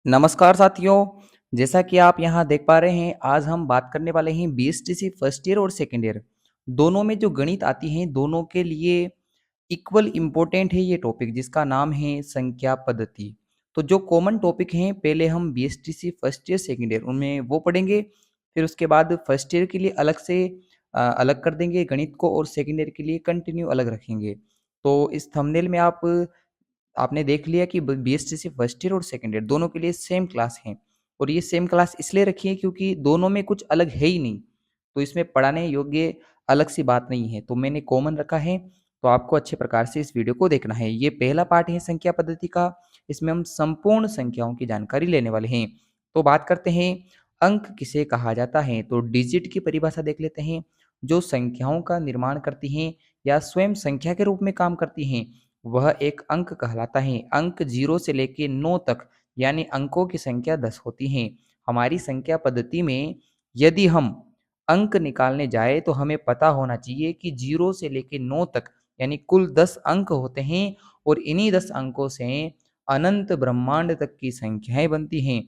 नमस्कार साथियों, जैसा कि आप यहाँ देख पा रहे हैं, आज हम बात करने वाले हैं बीएसटीसी फर्स्ट ईयर और सेकंड ईयर दोनों में जो गणित आती हैं, दोनों के लिए इक्वल इम्पोर्टेंट है ये टॉपिक जिसका नाम है संख्या पद्धति। तो जो कॉमन टॉपिक हैं, पहले हम BSTC first year second year उनमें वो पढ़ेंगे, फिर उसके बाद फर्स्ट ईयर के लिए अलग से अलग कर देंगे गणित को और सेकंड ईयर के लिए कंटिन्यू अलग रखेंगे। तो इस थंबनेल में आपने देख लिया कि बीएसटीसी फर्स्ट ईयर और सेकंड ईयर दोनों के लिए सेम क्लास है और ये सेम क्लास इसलिए रखी है क्योंकि दोनों में कुछ अलग है ही नहीं, तो इसमें पढ़ाने योग्य अलग सी बात नहीं है, तो मैंने कॉमन रखा है। तो आपको अच्छे प्रकार से इस वीडियो को देखना है। ये पहला पार्ट है संख्या पद्धति का, इसमें हम संपूर्ण संख्याओं की जानकारी लेने वाले हैं। तो बात करते हैं अंक किसे कहा जाता है, तो डिजिट की परिभाषा देख लेते हैं। जो संख्याओं का निर्माण करती हैं या स्वयं संख्या के रूप में काम करती हैं, वह एक अंक कहलाता है। अंक 0 से लेके 9 तक यानी अंकों की संख्या 10 होती है। हमारी संख्या पद्धति में यदि हम अंक निकालने जाए तो हमें पता होना चाहिए कि 0 से लेके 9 तक यानी कुल 10 अंक होते हैं और इन्हीं 10 अंकों से अनंत ब्रह्मांड तक की संख्याएं बनती हैं,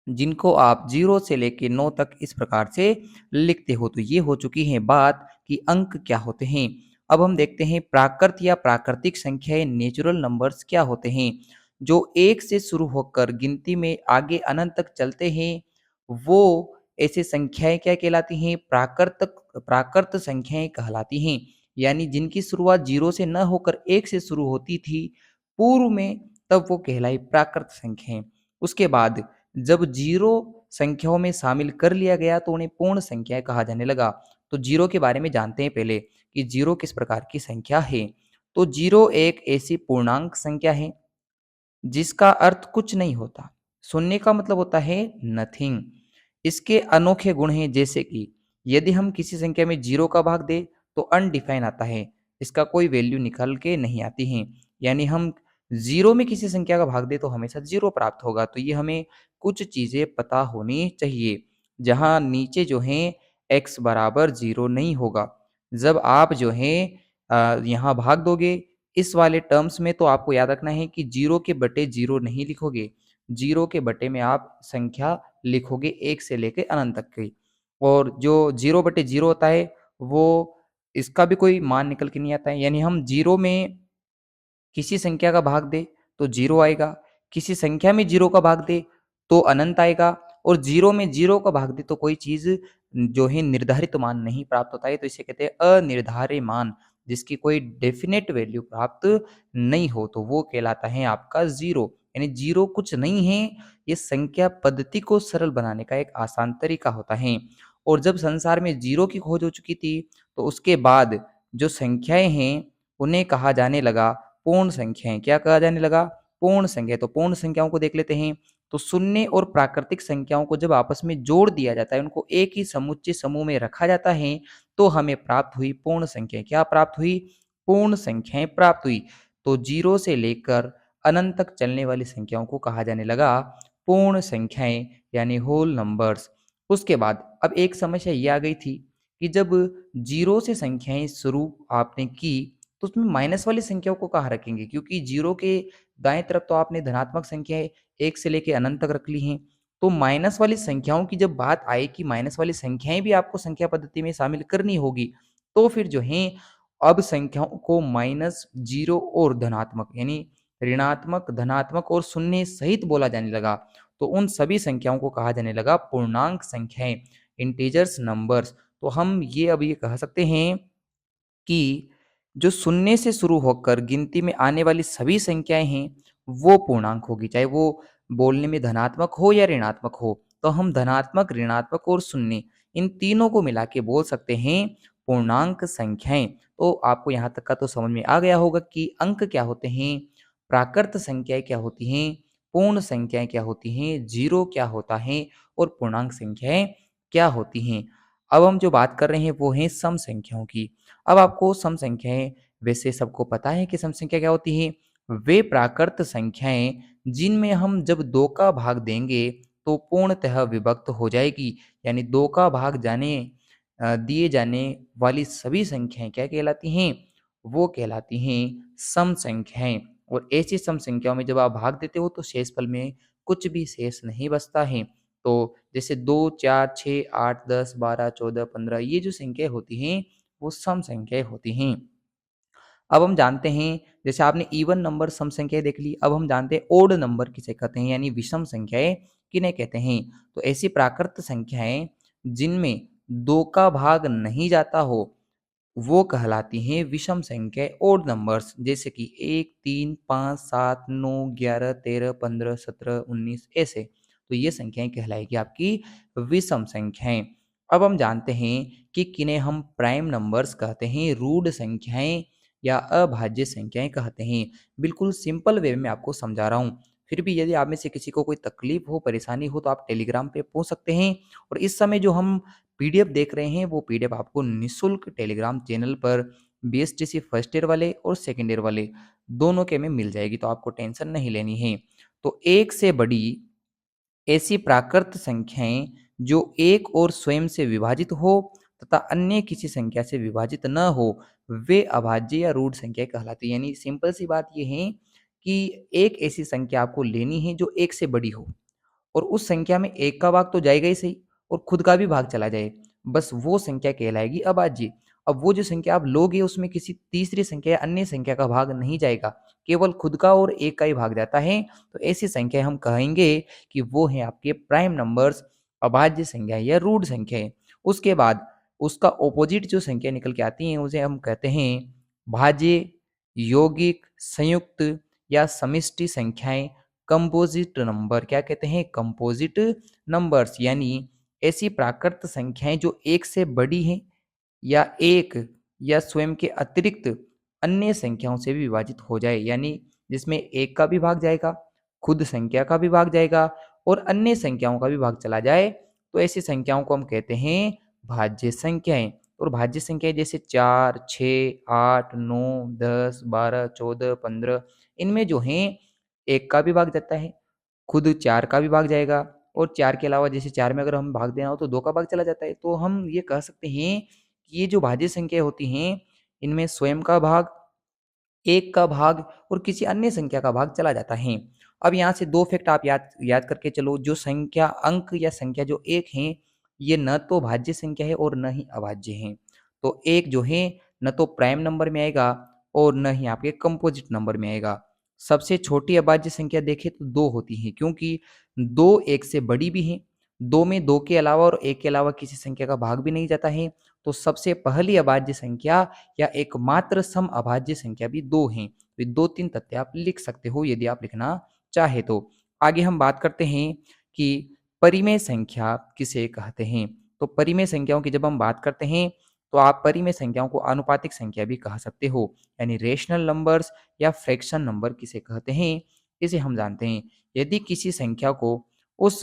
जिनको आप 0 से लेके 9 तक इस प्रकार से लिखते हो। तो ये हो चुकी है बात कि अंक क्या होते हैं। अब हम देखते हैं प्राकृत या प्राकृतिक संख्याएं नेचुरल नंबर्स क्या होते हैं। जो 1 से शुरू होकर गिनती में आगे अनंत तक चलते हैं, वो ऐसे संख्याएं क्या कहलाती हैं? प्राकृत संख्याएं कहलाती हैं। यानी जिनकी शुरुआत 0 से न होकर 1 से शुरू होती थी पूर्व में, तब वो कहलाई प्राकृत संख्याएं। उसके बाद जब 0 संख्याओं में शामिल कर लिया गया तो उन्हें पूर्ण संख्याएँ कहा जाने लगा। तो 0 के बारे में जानते हैं पहले कि 0 किस प्रकार की संख्या है। तो 0 एक ऐसी पूर्णांक संख्या है जिसका अर्थ कुछ नहीं होता। शून्य का मतलब होता है नथिंग। इसके अनोखे गुण हैं जैसे कि यदि हम किसी संख्या में 0 का भाग दें तो अनडिफाइन आता है। इसका कोई वैल्यू निकल के नहीं आती है। यानी हम 0 में किसी संख्या का भाग दें तो हमेशा 0 प्राप्त होगा। तो ये हमें कुछ चीज़ें पता होनी चाहिए। जहाँ नीचे जो है x बराबर 0 नहीं होगा। जब आप जो है यहाँ भाग दोगे इस वाले टर्म्स में, तो आपको याद रखना है कि 0 के बटे 0 नहीं लिखोगे। 0 के बटे में आप संख्या लिखोगे 1 से लेके अनंत तक की। और जो 0 बटे 0 होता है, वो इसका भी कोई मान निकल के नहीं आता है। यानी हम 0 में किसी संख्या का भाग दें तो 0 आएगा, किसी संख्या में 0 का भाग दें तो अनंत आएगा और 0 में 0 का भाग दें तो कोई चीज़ जो है निर्धारित मान नहीं प्राप्त होता है। तो इसे कहते हैं अनिर्धारित मान, जिसकी कोई डेफिनेट वैल्यू प्राप्त नहीं हो, तो वो कहलाता है आपका 0। यानी 0 कुछ नहीं है, ये संख्या पद्धति को सरल बनाने का एक आसान तरीका होता है। और जब संसार में 0 की खोज हो चुकी थी, तो उसके बाद जो संख्याएँ हैं, उन्हें कहा जाने लगा पूर्ण संख्याएँ। क्या कहा जाने लगा? पूर्ण संख्या। तो पूर्ण संख्याओं को देख लेते हैं। तो शून्य और प्राकृतिक संख्याओं को जब आपस में जोड़ दिया जाता है, उनको एक ही समुच्चय समूह में रखा जाता है, तो हमें प्राप्त हुई पूर्ण संख्याएँ। क्या प्राप्त हुई? पूर्ण संख्याएँ प्राप्त हुई। तो 0 से लेकर अनंत तक चलने वाली संख्याओं को कहा जाने लगा पूर्ण संख्याएँ यानी होल नंबर्स। उसके बाद अब एक समस्या ये आ गई थी कि जब 0 से संख्याएँ शुरू आपने की, तो उसमें माइनस वाली संख्याओं को कहाँ रखेंगे? क्योंकि 0 के दाएँ तरफ तो आपने धनात्मक संख्याएँ 1 से लेके अनंत तक रख ली हैं। तो माइनस वाली संख्याओं की जब बात आए कि माइनस वाली संख्याएँ भी आपको संख्या पद्धति में शामिल करनी होगी, तो फिर जो है अब संख्याओं को माइनस, 0 और धनात्मक यानी ऋणात्मक, धनात्मक और शून्य सहित बोला जाने लगा। तो उन सभी संख्याओं को कहा जाने लगा पूर्णांक संख्याएँ, इंटीजर्स नंबर्स। तो हम ये अब ये कह सकते हैं कि जो शून्य से शुरू होकर गिनती में आने वाली सभी संख्याएँ हैं, वो पूर्णांक होगी, चाहे वो बोलने में धनात्मक हो या ऋणात्मक हो। तो हम धनात्मक, ऋणात्मक और शून्य इन तीनों को मिला के बोल सकते हैं पूर्णांक संख्याएँ। तो आपको यहाँ तक का तो समझ में आ गया होगा कि अंक क्या होते हैं, प्राकृत संख्याएँ क्या होती हैं, पूर्ण संख्याएँ क्या होती हैं, 0 क्या होता है और पूर्णांक संख्याएँ क्या होती हैं। अब हम जो बात कर रहे हैं वो हैं सम संख्याओं की। अब आपको सम संख्याएँ वैसे सबको पता है कि सम संख्या क्या होती है? वे प्राकृत संख्याएँ जिनमें हम जब 2 का भाग देंगे तो पूर्णतः विभक्त हो जाएगी। यानी 2 का भाग दिए जाने वाली सभी संख्याएँ क्या कहलाती हैं? वो कहलाती हैं सम संख्याएँ। और ऐसी सम संख्याओं में जब आप भाग देते हो तो शेषफल में कुछ भी शेष नहीं बचता है। तो जैसे 2, 4, 6, 8, 10, 12, 14, 15 ये जो संख्याएँ होती हैं, वो सम संख्याएँ होती हैं। अब हम जानते हैं, जैसे आपने इवन नंबर सम संख्याएँ देख ली, अब हम जानते हैं ओड नंबर किसे कहते हैं, यानी विषम संख्याएँ किन्हें कहते हैं। तो ऐसी प्राकृत संख्याएँ जिनमें 2 का भाग नहीं जाता हो, वो कहलाती हैं विषम संख्याएँ ओड नंबर्स, जैसे कि 1, 3, 5, 7, 9, 11, 13, 15, 17, 19 ऐसे। तो ये संख्याएँ कहलाएगी आपकी विषम संख्याएँ। अब हम जानते हैं कि किन्हें हम प्राइम नंबर्स कहते हैं, रूढ़ संख्याएँ या अभाज्य संख्याएँ कहते हैं। बिल्कुल सिंपल वे में आपको समझा रहा हूँ। फिर भी यदि आप में से किसी को कोई तकलीफ हो, परेशानी हो तो आप टेलीग्राम पे पूछ सकते हैं, और इस समय जो हम पीडीएफ देख रहे हैं वो पीडीएफ आपको निःशुल्क टेलीग्राम चैनल पर बीएसटीसी फर्स्ट ईयर वाले और सेकंड ईयर वाले दोनों के में मिल जाएगी, तो आपको टेंशन नहीं लेनी है। तो एक से बड़ी ऐसी प्राकृत संख्याएं जो एक और स्वयं से विभाजित हो तथा अन्य किसी संख्या से विभाजित न हो, वे अभाज्य या रूढ़ संख्या कहलाती है। यानी सिंपल सी बात यह है कि एक ऐसी संख्या आपको लेनी है जो एक से बड़ी हो, और उस संख्या में एक का भाग तो जाएगा ही सही, और खुद का भी भाग चला जाए, बस वो संख्या कहलाएगी अभाज्य। अब वो जो संख्या आप लोगे उसमें किसी तीसरी संख्या या अन्य संख्या का भाग नहीं जाएगा, केवल खुद का और एक का ही भाग जाता है, तो ऐसी संख्या हम कहेंगे कि वो है आपके प्राइम नंबर्स, अभाज्य संख्या या रूढ़ संख्या। उसके बाद उसका ऑपोजिट जो संख्या निकल के आती है उसे हम कहते हैं भाज्य, यौगिक, संयुक्त या समष्टि संख्याएं, कंपोजिट नंबर। क्या कहते हैं? कंपोजिट नंबर्स, यानी ऐसी प्राकृत संख्याएं जो एक से बड़ी हैं या एक या स्वयं के अतिरिक्त अन्य संख्याओं से भी विभाजित हो जाए, यानी जिसमें एक का भी भाग जाएगा, खुद संख्या का भी भाग जाएगा और अन्य संख्याओं का भी भाग चला जाए, तो ऐसी संख्याओं को हम कहते हैं भाज्य संख्याएं। और भाज्य संख्याएं जैसे 4, 6, 8, 9, 10, 12, 14, 15, इनमें जो हैं एक का भी भाग जाता है, खुद 4 का भी भाग जाएगा, और 4 के अलावा जैसे 4 में अगर हम भाग देना हो तो 2 का भाग चला जाता है। तो हम ये कह सकते हैं कि ये जो भाज्य संख्या होती हैं, इनमें स्वयं का भाग, एक का भाग और किसी अन्य संख्या का भाग चला जाता है। अब यहाँ से 2 फैक्ट आप याद याद करके चलो, जो संख्या अंक या संख्या जो 1 हैं, ये न तो भाज्य संख्या है और न ही अभाज्य है। तो 1 जो है न तो प्राइम नंबर में आएगा और न ही आपके कंपोजिट नंबर में आएगा। सबसे छोटी अभाज्य संख्या देखें तो 2 होती है, क्योंकि 2 1 से बड़ी भी हैं। 2 में 2 के अलावा और 1 के अलावा किसी संख्या का भाग भी नहीं जाता है। तो सबसे पहली अभाज्य संख्या या एकमात्र सम अभाज्य संख्या भी 2 हैं। तो 2-3 तथ्य आप लिख सकते हो यदि आप लिखना चाहे तो। आगे हम बात करते हैं कि परिमेय संख्या किसे कहते हैं। तो परिमेय संख्याओं की जब हम बात करते हैं तो आप परिमेय संख्याओं को आनुपातिक संख्या भी कह सकते हो, यानी रेशनल नंबर्स या फ्रैक्शन नंबर किसे कहते हैं, इसे हम जानते हैं। यदि किसी संख्या को उस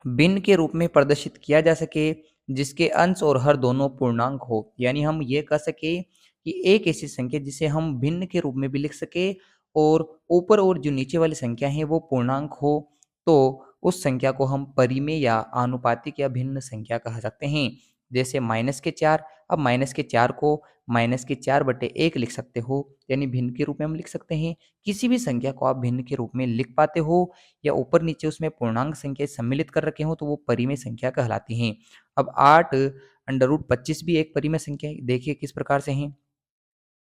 भिन्न के रूप में प्रदर्शित किया जा सके जिसके अंश और हर दोनों पूर्णांक हो, यानी हम ये कह सके कि एक ऐसी संख्या जिसे हम भिन्न के रूप में भी लिख सके और ऊपर और जो नीचे वाली संख्या है वो पूर्णांक हो, तो उस संख्या को हम परिमेय या आनुपातिक या भिन्न संख्या कह सकते हैं। जैसे -4, अब -4 को -4/1 लिख सकते हो, यानी भिन्न के रूप में हम लिख सकते हैं। किसी भी संख्या को आप भिन्न के रूप में लिख पाते हो या ऊपर नीचे उसमें पूर्णांक संख्या सम्मिलित कर रखे हो तो वो परिमेय संख्या कहलाती हैं। अब 8√25 भी एक परिमेय संख्या है। देखिए किस प्रकार से है।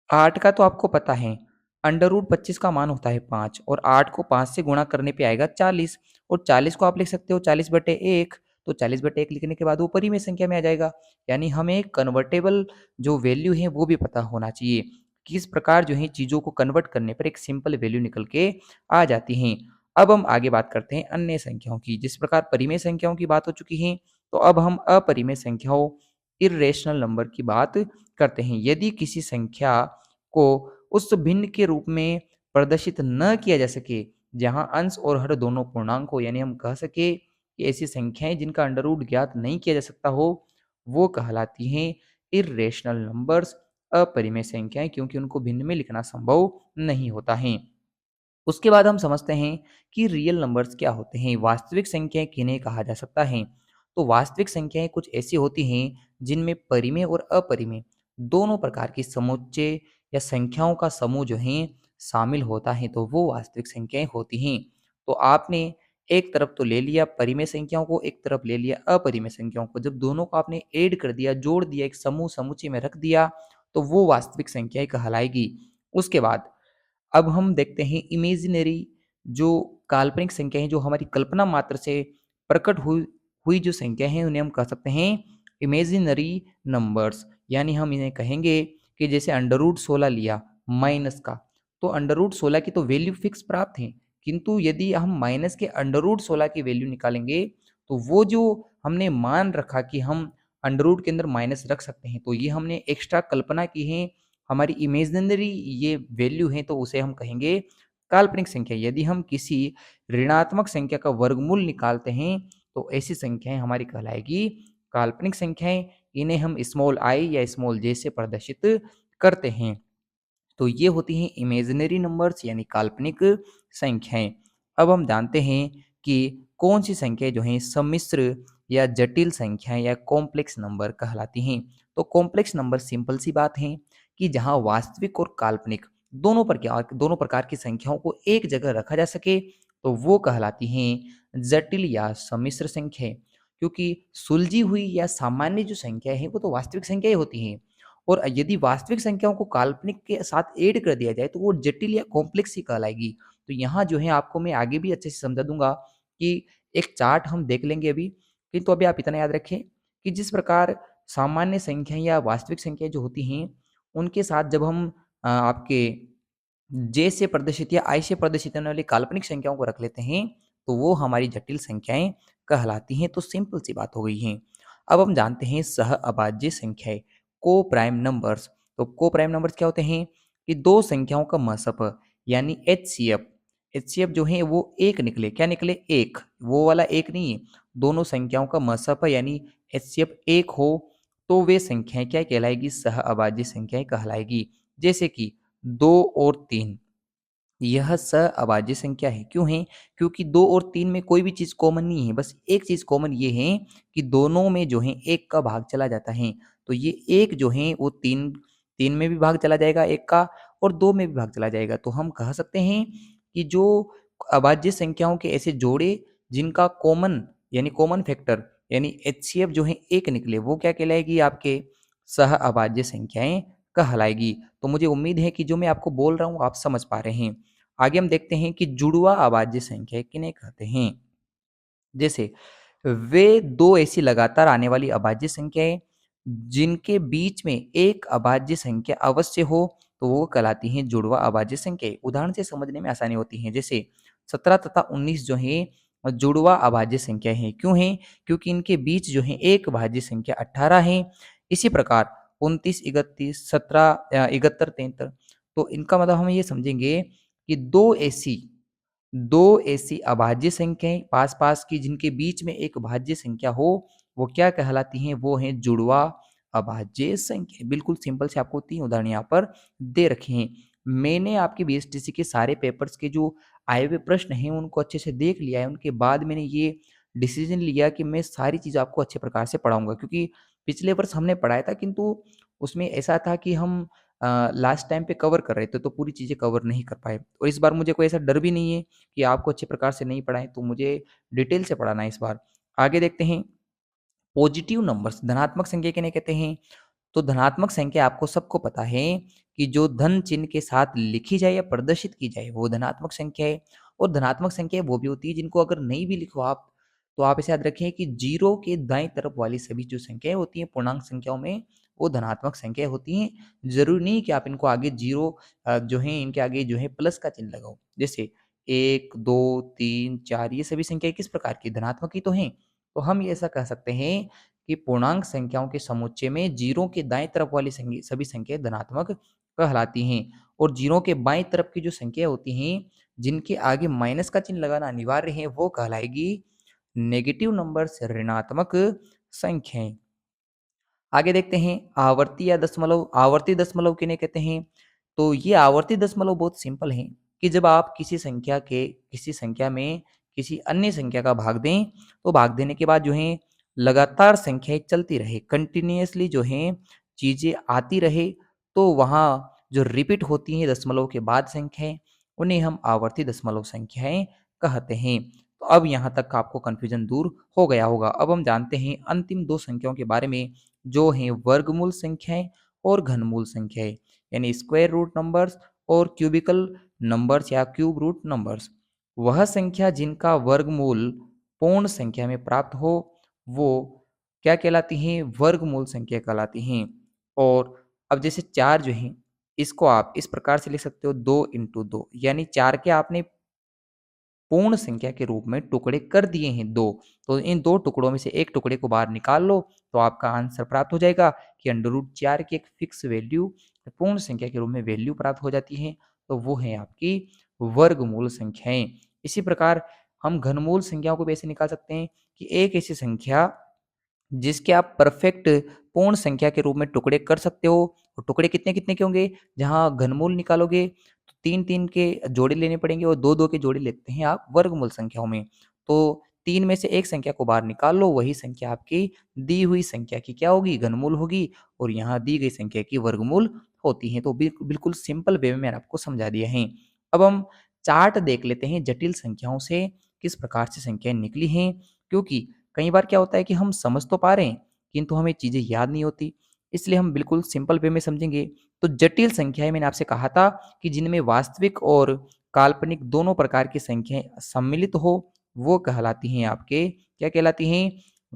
8 का तो आपको पता है, √25 का मान होता है 5, और 8 को 5 से गुणा करने पे आएगा 40, और 40 को आप लिख सकते हो 40/1, तो 40/1 लिखने के बाद वो परिमेय संख्या में आ जाएगा। यानी हमें कन्वर्टेबल जो वैल्यू है वो भी पता होना चाहिए, किस प्रकार जो है चीज़ों को कन्वर्ट करने पर एक सिंपल वैल्यू निकल के आ जाती हैं। अब हम आगे बात करते हैं अन्य संख्याओं की। जिस प्रकार परिमेय संख्याओं की बात हो चुकी है, तो अब हम अपरिमेय संख्याओं, इर्रेशनल नंबर की बात करते हैं। यदि किसी संख्या को उस भिन्न के रूप में प्रदर्शित न किया जा सके जहां अंश और हर दोनों पूर्णांक हो, यानी हम कह सके कि ऐसी संख्याएं जिनका अंडर रूट ज्ञात नहीं किया जा सकता हो, वो कहलाती हैं इर्रेशनल नंबर्स, अपरिमेय संख्याएं, क्योंकि उनको भिन्न में लिखना संभव नहीं होता है। उसके बाद हम समझते हैं कि रियल नंबर्स क्या होते हैं, वास्तविक संख्याएं किन्हें कहा जा सकता है। तो वास्तविक संख्याएं कुछ ऐसी होती हैं जिनमें परिमेय और अपरिमेय दोनों प्रकार की समुच्चय या संख्याओं का समूह जो है शामिल होता है, तो वो वास्तविक संख्याएं होती हैं। तो आपने एक तरफ तो ले लिया परिमेय संख्याओं को, एक तरफ ले लिया अपरिमेय संख्याओं को। जब दोनों को आपने ऐड कर दिया, जोड़ दिया, एक समूह समुच्चय में रख दिया, तो वो वास्तविक संख्याएं कहलाएगी। उसके बाद अब हम देखते हैं इमेजिनरी, जो काल्पनिक संख्या है, जो हमारी कल्पना मात्र से प्रकट हुई हुई जो संख्या है, उन्हें हम कह सकते हैं इमेजिनरी नंबर्स। यानी हम इन्हें कहेंगे कि जैसे अंडर रूट 16 लिया माइनस का, तो अंडर रूट 16 की तो वैल्यू फिक्स प्राप्त है, किंतु यदि हम माइनस के अंडर रूट 16 की वैल्यू निकालेंगे, तो वो जो हमने मान रखा कि हम अंडर रूट के अंदर माइनस रख सकते हैं, तो ये हमने एक्स्ट्रा कल्पना की है, हमारी इमेजिनरी ये वैल्यू है, तो उसे हम कहेंगे काल्पनिक संख्या। यदि हम किसी ऋणात्मक संख्या का वर्गमूल निकालते हैं, तो ऐसी संख्याएं हमारी कहलाएगी काल्पनिक संख्याएं। इन्हें हम स्मॉल आई या स्मॉल जे से प्रदर्शित करते हैं। तो ये होती हैं इमेजिनरी नंबर्स यानी काल्पनिक संख्याएं। अब हम जानते हैं कि कौन सी संख्याएं जो हैं सम्मिश्र या जटिल संख्याएं या कॉम्प्लेक्स नंबर कहलाती हैं। तो कॉम्प्लेक्स नंबर सिंपल सी बात है कि जहां वास्तविक और काल्पनिक दोनों प्रकार की संख्याओं को एक जगह रखा जा सके, तो वो कहलाती हैं जटिल या सम्मिश्र संख्याएं। क्योंकि सुलझी हुई या सामान्य जो संख्या है वो तो वास्तविक संख्याएं होती हैं, और यदि वास्तविक संख्याओं को काल्पनिक के साथ ऐड कर दिया जाए, तो वो जटिल या कॉम्प्लेक्स ही कहलाएगी। तो यहाँ जो है आपको मैं आगे भी अच्छे से समझा दूंगा कि एक चार्ट हम देख लेंगे अभी, किंतु अभी आप इतना याद रखें कि जिस प्रकार सामान्य संख्या या वास्तविक संख्या जो होती हैं, उनके साथ जब हम आपके जे से प्रदर्शित या आई से प्रदर्शित होने वाली काल्पनिक संख्याओं को रख लेते हैं, तो वो हमारी जटिल संख्याएं कहलाती हैं। तो सिंपल सी बात हो गई है। अब हम जानते हैं सह अभाज्य संख्याएं, को प्राइम नंबर्स। तो को प्राइम नंबर्स क्या होते हैं कि दो संख्याओं का महसप यानी एचसीएफ। एचसीएफ जो है वो एक निकले, क्या निकले, एक, वो वाला एक नहीं है, दोनों संख्याओं का महसप यानी एचसीएफ एक हो, तो वे संख्याएं क्या कहलाएगी, सह अभाज्य संख्याएं कहलाएगी। जैसे कि 2 और 3, यह सहअभाज्य संख्या है। क्यों है? क्योंकि 2 और 3 में कोई भी चीज कॉमन नहीं है, बस एक चीज कॉमन ये है कि दोनों में जो है एक का भाग चला जाता है। तो ये एक जो है वो तीन तीन में भी भाग चला जाएगा एक का, और 2 में भी भाग चला जाएगा। तो हम कह सकते हैं कि जो अभाज्य संख्याओं के ऐसे जोड़े जिनका कॉमन यानी कॉमन फैक्टर यानी एचसीएफ जो है एक निकले, वो क्या कहलाएगी, आपके सह अभाज्य संख्याएं कहलाएगी। तो मुझे उम्मीद है कि जो मैं आपको बोल रहा हूँ आप समझ पा रहे हैं। आगे हम देखते हैं कि जुड़वा अभाज्य संख्या किन्हें कहते हैं। जैसे वे दो ऐसी लगातार आने वाली अभाज्य संख्याएं जिनके बीच में एक अभाज्य संख्या अवश्य हो, तो वो कहलाती हैं जुड़वा अभाज्य संख्या। उदाहरण से समझने में आसानी होती है। जैसे 17 तथा 19 जो है जुड़वा अभाज्य संख्या है। क्यों है? क्योंकि इनके बीच जो है एक भाज्य संख्या 18 है। इसी प्रकार 29, 31, 17, 71, 73, तो इनका मतलब हम ये समझेंगे कि दो ऐसी अभाज्य संख्याएं पास पास की जिनके बीच में एक भाज्य संख्या हो, वो क्या कहलाती हैं, वो हैं जुड़वा अभाज्य संख्या। बिल्कुल सिंपल से आपको 3 उदाहरण यहाँ पर दे रखे हैं। मैंने आपके बीएसटीसी के सारे पेपर्स के जो आए हुए प्रश्न हैं उनको अच्छे से देख लिया है। उनके बाद मैंने ये डिसीजन लिया कि मैं सारी चीज़ आपको अच्छे प्रकार से पढ़ाऊंगा, क्योंकि पिछले वर्ष हमने पढ़ाया था, किंतु उसमें ऐसा था कि हम लास्ट टाइम पे कवर कर रहे थे, तो पूरी चीज़ें कवर नहीं कर पाए। और इस बार मुझे कोई ऐसा डर भी नहीं है कि आपको अच्छे प्रकार से नहीं पढ़ाएं, तो मुझे डिटेल से पढ़ाना है इस बार। आगे देखते हैं पॉजिटिव नंबर्स, धनात्मक संख्या किन्हें कहते हैं। तो धनात्मक संख्या आपको सबको पता है कि जो धन चिन्ह के साथ लिखी जाए या प्रदर्शित की जाए वो धनात्मक संख्या है। और धनात्मक संख्या वो भी होती है जिनको अगर नहीं भी लिखो आप, तो आप इसे याद रखें कि जीरो के दाएं तरफ वाली सभी जो संख्याएं होती हैं पूर्णांक संख्याओं में, वो धनात्मक संख्या होती हैं। जरूरी नहीं कि आप इनको आगे जीरो जो है इनके आगे जो है प्लस का चिन्ह लगाओ। जैसे 1, 2, 3, 4 ये सभी संख्याएं किस प्रकार की, धनात्मक ही तो हैं। तो हम ये ऐसा कह सकते हैं कि पूर्णांक संख्याओं के समुच्चय में जीरो के दाएं तरफ वाली सभी संख्याएं धनात्मक कहलाती हैं। और जीरो के बाएं तरफ की जो संख्या होती हैं जिनके आगे माइनस का चिन्ह लगाना अनिवार्य है, वो कहलाएगी नेगेटिव नंबर्स, ऋणात्मक संख्याएं। आगे देखते हैं आवर्ती या दशमलव। आवर्ती दशमलव किन्हें कहते हैं। तो ये आवर्ती दशमलव बहुत सिंपल है कि जब आप किसी संख्या में किसी अन्य संख्या का भाग दें, तो भाग देने के बाद जो है लगातार संख्याएं चलती रहे, कंटिन्यूअसली जो है चीजें आती रहे, तो वहाँ जो रिपीट होती हैं दशमलव के बाद संख्याएं, उन्हें हम आवर्ती दशमलव संख्याएं कहते हैं। तो अब यहाँ तक आपको कन्फ्यूजन दूर हो गया होगा। अब हम जानते हैं अंतिम दो संख्याओं के बारे में, जो हैं वर्गमूल संख्याएं और घनमूल संख्याएं, यानी स्क्वायर रूट नंबर्स और क्यूबिकल नंबर्स या क्यूब रूट नंबर्स। वह संख्या जिनका वर्गमूल पूर्ण संख्या में प्राप्त हो वो क्या कहलाती हैं? वर्गमूल संख्या कहलाती हैं। और अब जैसे 4 जो हैं, इसको आप इस प्रकार से लिख सकते हो 2 इंटू 2, यानी 4 के आपने पूर्ण संख्या के रूप में टुकड़े कर दिए हैं 2, तो इन 2 टुकड़ों में से एक टुकड़े को बाहर निकाल लो, तो आपका आंसर प्राप्त हो जाएगा कि √4 की एक फिक्स वैल्यू पूर्ण संख्या के रूप में वैल्यू प्राप्त हो जाती है, तो वो है आपकी वर्गमूल संख्याएं। इसी प्रकार हम घनमूल संख्याओं को भी ऐसे निकाल सकते हैं कि एक ऐसी संख्या जिसके आप परफेक्ट पूर्ण संख्या के रूप में टुकड़े कर सकते हो। और टुकड़े कितने-कितने के होंगे? जहाँ घनमूल निकालोगे तो 3-3 के जोड़े लेने पड़ेंगे और 2-2 के जोड़े लेते हैं आप वर्गमूल संख्याओं में। तो 3 में से एक संख्या को बाहर निकाल लो, वही संख्या आपकी दी हुई संख्या की क्या होगी? घनमूल होगी और यहाँ दी गई संख्या की वर्गमूल होती है। तो बिल्कुल सिंपल वे में मैंने आपको समझा दिया है। अब हम चार्ट देख लेते हैं जटिल संख्याओं से किस प्रकार से संख्याएँ निकली हैं, क्योंकि कई बार क्या होता है कि हम समझ तो पा रहे हैं, किंतु हमें चीज़ें याद नहीं होती। इसलिए हम बिल्कुल सिंपल वे में समझेंगे। तो जटिल संख्याएँ मैंने आपसे कहा था कि जिनमें वास्तविक और काल्पनिक दोनों प्रकार की संख्याएँ सम्मिलित हो, वो कहलाती हैं आपके क्या कहलाती हैं?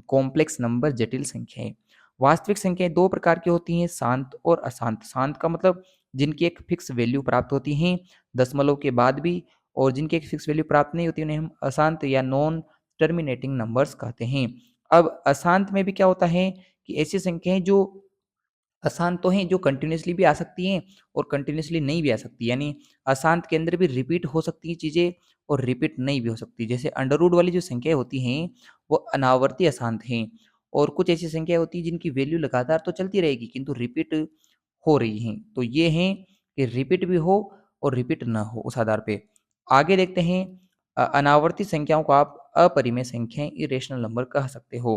कॉम्प्लेक्स नंबर, जटिल संख्याएँ। वास्तविक संख्याएँ 2 प्रकार की होती हैं, शांत और अशांत। शांत का मतलब जिनकी एक फिक्स वैल्यू प्राप्त होती हैं दशमलव के बाद भी, और जिनकी एक फिक्स वैल्यू प्राप्त नहीं होती उन्हें हम अशांत या नॉन टर्मिनेटिंग नंबर्स कहते हैं। अब अशांत में भी क्या होता है कि ऐसी संख्याएँ जो अशांत तो हैं, जो कंटिन्यूअसली भी आ सकती हैं और कंटिन्यूअसली नहीं भी आ सकती। यानी अशांत के अंदर भी रिपीट हो सकती हैं चीज़ें और रिपीट नहीं भी हो सकती। जैसे अंडर रूट वाली जो संख्याएँ होती हैं, वो अनावर्ती अशांत हैं। और कुछ ऐसी संख्याएँ होती हैं जिनकी वैल्यू लगातार तो चलती रहेगी किंतु रिपीट हो रही हैं। तो ये हैं कि रिपीट भी हो और रिपीट ना हो, उस आधार पे। आगे देखते हैं अनावर्ती संख्याओं को आप अपरिमेय संख्याएँ, इरेशनल नंबर कह सकते हो।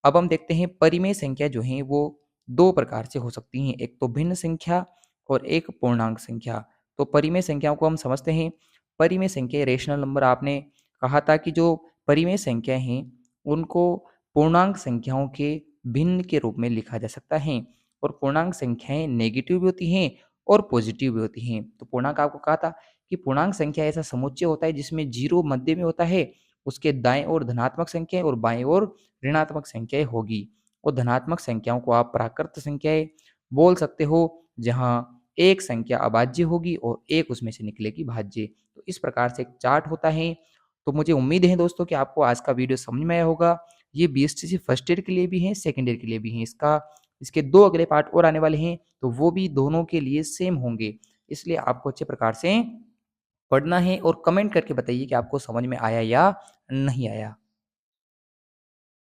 अब हम देखते हैं परिमेय संख्या जो हैं वो 2 प्रकार से हो सकती हैं, एक तो भिन्न संख्या और एक पूर्णांक संख्या। तो परिमेय संख्याओं को हम समझते हैं। परिमेय संख्या रेशनल नंबर, आपने कहा था कि जो परिमेय संख्याएँ हैं उनको पूर्णांक संख्याओं के भिन्न के रूप में लिखा जा सकता है। और पूर्णांक संख्याएँ नेगेटिव भी होती हैं और पॉजिटिव भी होती हैं। तो पूर्णांक आपको कहा था कि पूर्णांक संख्या ऐसा समुच्चय होता है जिसमें 0 मध्य में होता है, उसके दाएँ ओर धनात्मक संख्या और बाएँ ओर ऋणात्मक संख्याएँ होगी। और धनात्मक संख्याओं को आप प्राकृत संख्याएँ बोल सकते हो, जहाँ एक संख्या अभाज्य होगी और एक उसमें से निकलेगी भाज्य। तो इस प्रकार से एक चार्ट होता है। तो मुझे उम्मीद है दोस्तों कि आपको आज का वीडियो समझ में आया होगा। ये बीएसटीसी फर्स्ट ईयर के लिए भी है, सेकंड ईयर के लिए भी है। इसके 2 अगले पार्ट और आने वाले हैं, तो वो भी दोनों के लिए सेम होंगे। इसलिए आपको अच्छे प्रकार से पढ़ना है और कमेंट करके बताइए कि आपको समझ में आया या नहीं आया।